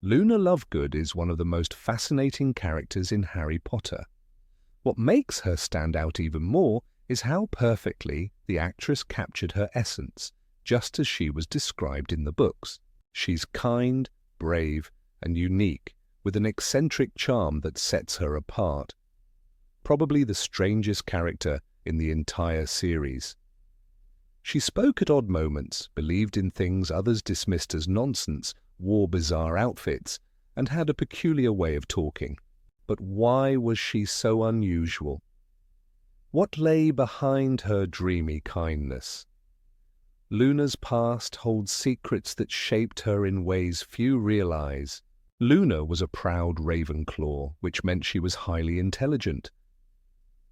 Luna Lovegood is one of the most fascinating characters in Harry Potter. What makes her stand out even more is how perfectly the actress captured her essence, just as she was described in the books. She's kind, brave, and unique, with an eccentric charm that sets her apart. Probably the strangest character in the entire series. She spoke at odd moments, believed in things others dismissed as nonsense, wore bizarre outfits, and had a peculiar way of talking. But why was she so unusual? What lay behind her dreamy kindness? Luna's past holds secrets that shaped her in ways few realize. Luna was a proud Ravenclaw, which meant she was highly intelligent.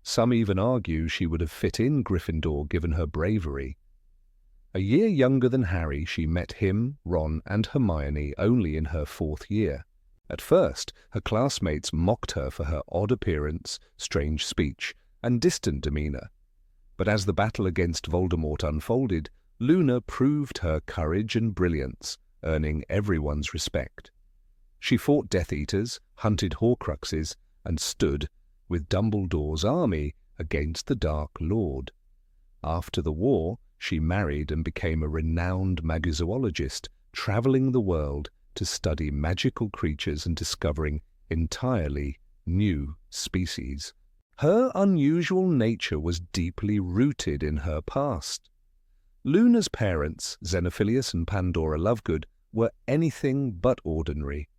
Some even argue she would have fit in Gryffindor given her bravery. A year younger than Harry, she met him, Ron, and Hermione only in her 4th year. At first, her classmates mocked her for her odd appearance, strange speech, and distant demeanor. But as the battle against Voldemort unfolded, Luna proved her courage and brilliance, earning everyone's respect. She fought Death Eaters, hunted Horcruxes, and stood, with Dumbledore's army, against the Dark Lord. After the war, she married and became a renowned magizoologist, traveling the world to study magical creatures and discovering entirely new species. Her unusual nature was deeply rooted in her past. Luna's parents, Xenophilius and Pandora Lovegood, were anything but ordinary.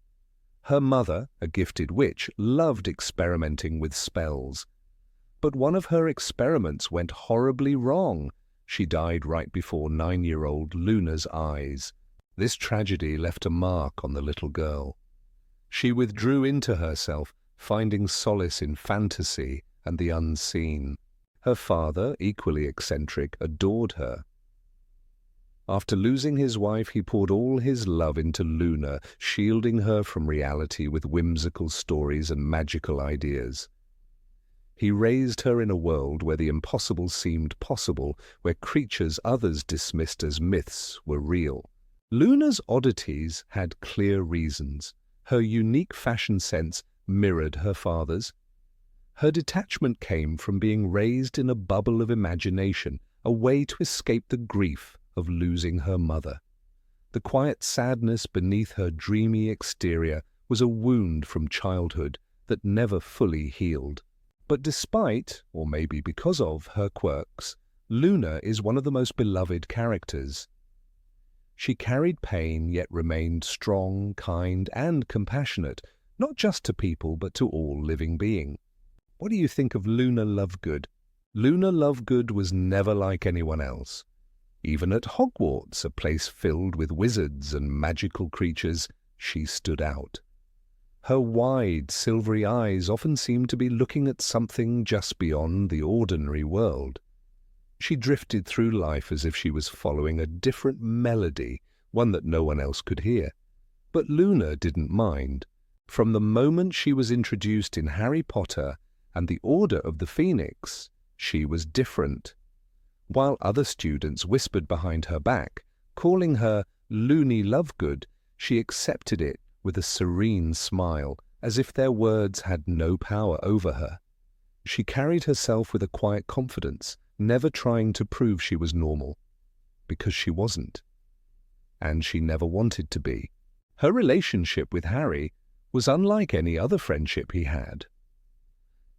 Her mother, a gifted witch, loved experimenting with spells. But one of her experiments went horribly wrong. She died right before 9-year-old Luna's eyes. This tragedy left a mark on the little girl. She withdrew into herself, finding solace in fantasy and the unseen. Her father, equally eccentric, adored her. After losing his wife, he poured all his love into Luna, shielding her from reality with whimsical stories and magical ideas. He raised her in a world where the impossible seemed possible, where creatures others dismissed as myths were real. Luna's oddities had clear reasons. Her unique fashion sense mirrored her father's. Her detachment came from being raised in a bubble of imagination, a way to escape the grief of losing her mother. The quiet sadness beneath her dreamy exterior was a wound from childhood that never fully healed. But despite, or maybe because of, her quirks, Luna is one of the most beloved characters. She carried pain yet remained strong, kind, and compassionate, not just to people but to all living beings. What do you think of Luna Lovegood? Luna Lovegood was never like anyone else. Even at Hogwarts, a place filled with wizards and magical creatures, she stood out. Her wide, silvery eyes often seemed to be looking at something just beyond the ordinary world. She drifted through life as if she was following a different melody, one that no one else could hear. But Luna didn't mind. From the moment she was introduced in Harry Potter and the Order of the Phoenix, she was different. While other students whispered behind her back, calling her Loony Lovegood, she accepted it with a serene smile, as if their words had no power over her. She carried herself with a quiet confidence, never trying to prove she was normal, because she wasn't. And she never wanted to be. Her relationship with Harry was unlike any other friendship he had.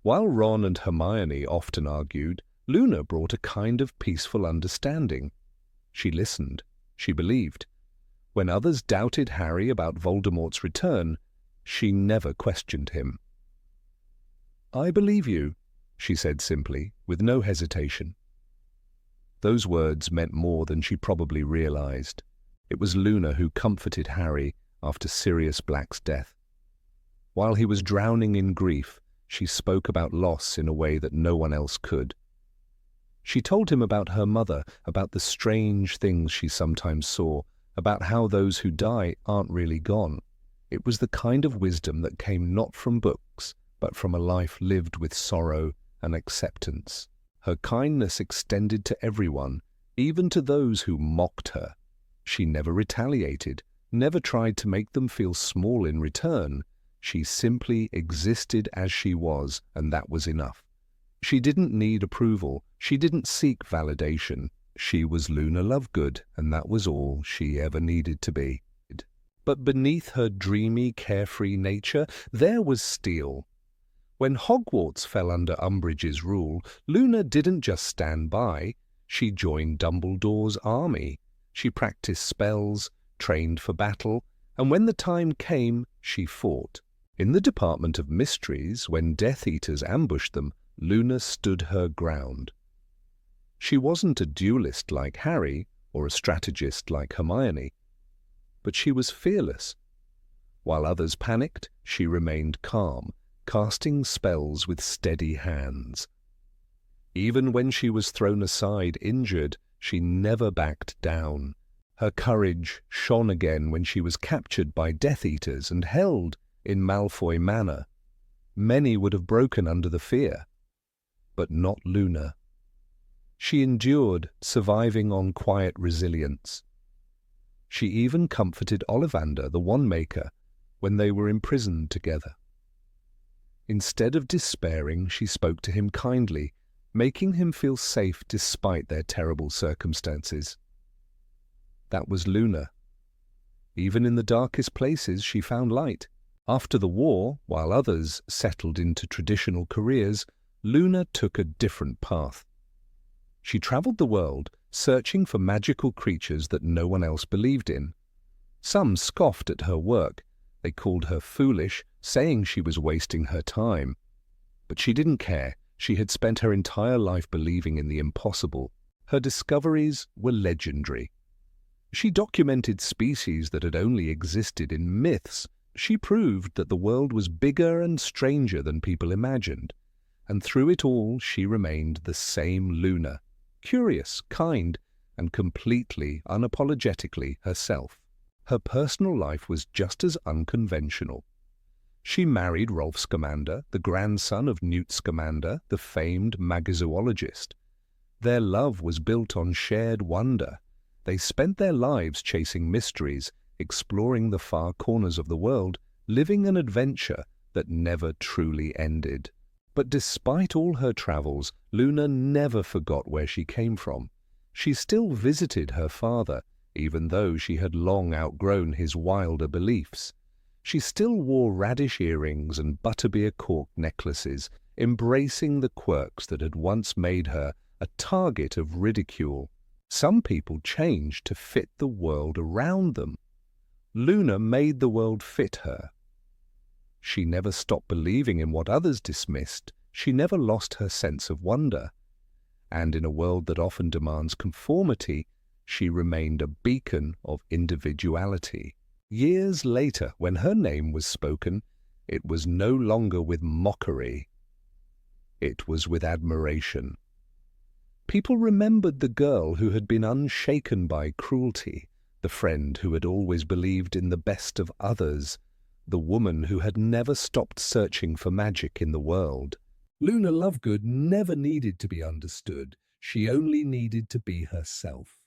While Ron and Hermione often argued, Luna brought a kind of peaceful understanding. She listened. She believed. When others doubted Harry about Voldemort's return, she never questioned him. "I believe you," she said simply, with no hesitation. Those words meant more than she probably realized. It was Luna who comforted Harry after Sirius Black's death. While he was drowning in grief, she spoke about loss in a way that no one else could. She told him about her mother, about the strange things she sometimes saw, about how those who die aren't really gone. It was the kind of wisdom that came not from books, but from a life lived with sorrow and acceptance. Her kindness extended to everyone, even to those who mocked her. She never retaliated, never tried to make them feel small in return. She simply existed as she was, and that was enough. She didn't need approval. She didn't seek validation. She was Luna Lovegood, and that was all she ever needed to be. But beneath her dreamy, carefree nature, there was steel. When Hogwarts fell under Umbridge's rule, Luna didn't just stand by. She joined Dumbledore's army. She practiced spells, trained for battle, and when the time came, she fought. In the Department of Mysteries, when Death Eaters ambushed them, Luna stood her ground. She wasn't a duelist like Harry or a strategist like Hermione, but she was fearless. While others panicked, she remained calm, casting spells with steady hands. Even when she was thrown aside injured, she never backed down. Her courage shone again when she was captured by Death Eaters and held in Malfoy Manor. Many would have broken under the fear, but not Luna. She endured, surviving on quiet resilience. She even comforted Ollivander, the Wandmaker, when they were imprisoned together. Instead of despairing, she spoke to him kindly, making him feel safe despite their terrible circumstances. That was Luna. Even in the darkest places, she found light. After the war, while others settled into traditional careers, Luna took a different path. She traveled the world, searching for magical creatures that no one else believed in. Some scoffed at her work. They called her foolish, saying she was wasting her time. But she didn't care. She had spent her entire life believing in the impossible. Her discoveries were legendary. She documented species that had only existed in myths. She proved that the world was bigger and stranger than people imagined. And through it all, she remained the same Luna, curious, kind, and completely, unapologetically herself. Her personal life was just as unconventional. She married Rolf Scamander, the grandson of Newt Scamander, the famed magizoologist. Their love was built on shared wonder. They spent their lives chasing mysteries, exploring the far corners of the world, living an adventure that never truly ended. But despite all her travels, Luna never forgot where she came from. She still visited her father, even though she had long outgrown his wilder beliefs. She still wore radish earrings and butterbeer cork necklaces, embracing the quirks that had once made her a target of ridicule. Some people changed to fit the world around them. Luna made the world fit her. She never stopped believing in what others dismissed. She never lost her sense of wonder. And in a world that often demands conformity, she remained a beacon of individuality. Years later, when her name was spoken, it was no longer with mockery. It was with admiration. People remembered the girl who had been unshaken by cruelty, the friend who had always believed in the best of others, the woman who had never stopped searching for magic in the world. Luna Lovegood never needed to be understood. She only needed to be herself.